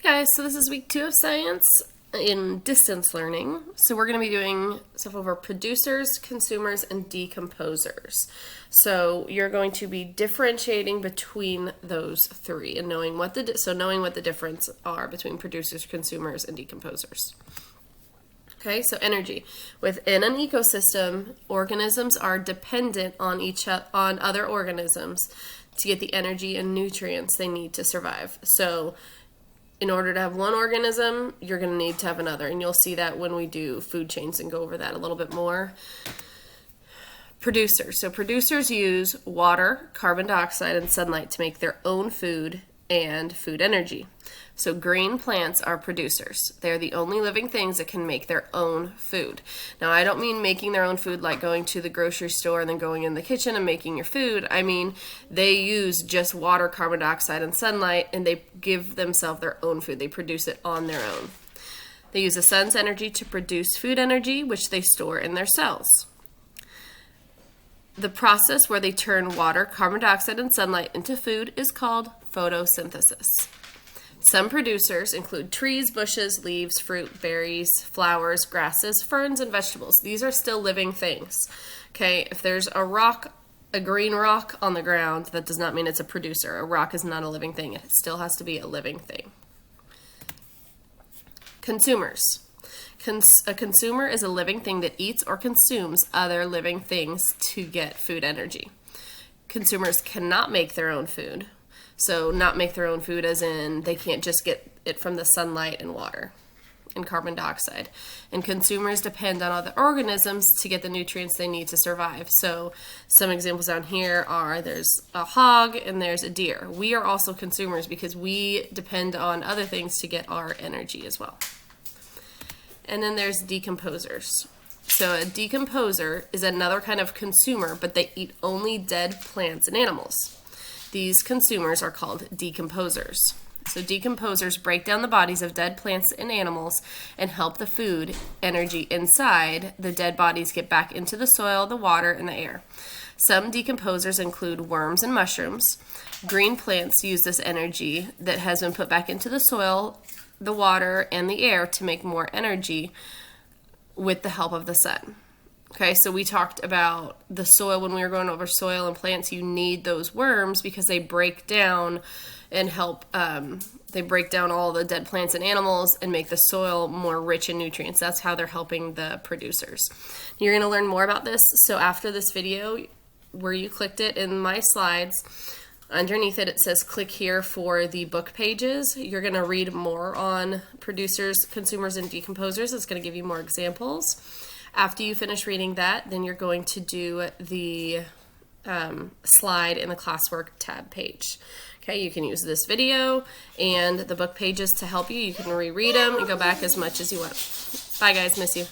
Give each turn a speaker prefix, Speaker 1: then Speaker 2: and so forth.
Speaker 1: Guys, so this is week 2 of science in distance learning. So we're going to be doing stuff over producers, consumers, and decomposers. So you're going to be differentiating between those three and knowing what the difference are between producers, consumers, and decomposers. Okay, so energy. Within an ecosystem, organisms are dependent on other organisms to get the energy and nutrients they need to survive. So in order to have one organism, you're going to need to have another. And you'll see that when we do food chains and go over that a little bit more. Producers. So producers use water, carbon dioxide, and sunlight to make their own food and food energy. So green plants are producers. They're the only living things that can make their own food. Now, I don't mean making their own food like going to the grocery store and then going in the kitchen and making your food. I mean, they use just water, carbon dioxide, and sunlight, and they give themselves their own food. They produce it on their own. They use the sun's energy to produce food energy, which they store in their cells. The process where they turn water, carbon dioxide, and sunlight into food is called photosynthesis. Some producers include trees, bushes, leaves, fruit, berries, flowers, grasses, ferns, and vegetables. These are still living things. Okay, if there's a green rock on the ground, that does not mean it's a producer. A rock is not a living thing. It still has to be a living thing. Consumers. A consumer is a living thing that eats or consumes other living things to get food energy. Consumers cannot make their own food. So not make their own food as in they can't just get it from the sunlight and water and carbon dioxide. And consumers depend on other organisms to get the nutrients they need to survive. So some examples down here are there's a hog and there's a deer. We are also consumers because we depend on other things to get our energy as well. And then there's decomposers. So a decomposer is another kind of consumer, but they eat only dead plants and animals. These consumers are called decomposers. So decomposers break down the bodies of dead plants and animals and help the food energy inside the dead bodies get back into the soil, the water, and the air. Some decomposers include worms and mushrooms. Green plants use this energy that has been put back into the soil, the water, and the air to make more energy with the help of the sun. Okay, so we talked about the soil when we were going over soil and plants. You need those worms because they break down and help, they break down all the dead plants and animals and make the soil more rich in nutrients. That's how they're helping the producers. You're going to learn more about this. So after this video, where you clicked it in my slides, underneath it, it says click here for the book pages. You're going to read more on producers, consumers, and decomposers. It's going to give you more examples. After you finish reading that, then you're going to do the slide in the classwork tab page. Okay, you can use this video and the book pages to help you. You can reread them and go back as much as you want. Bye guys, miss you.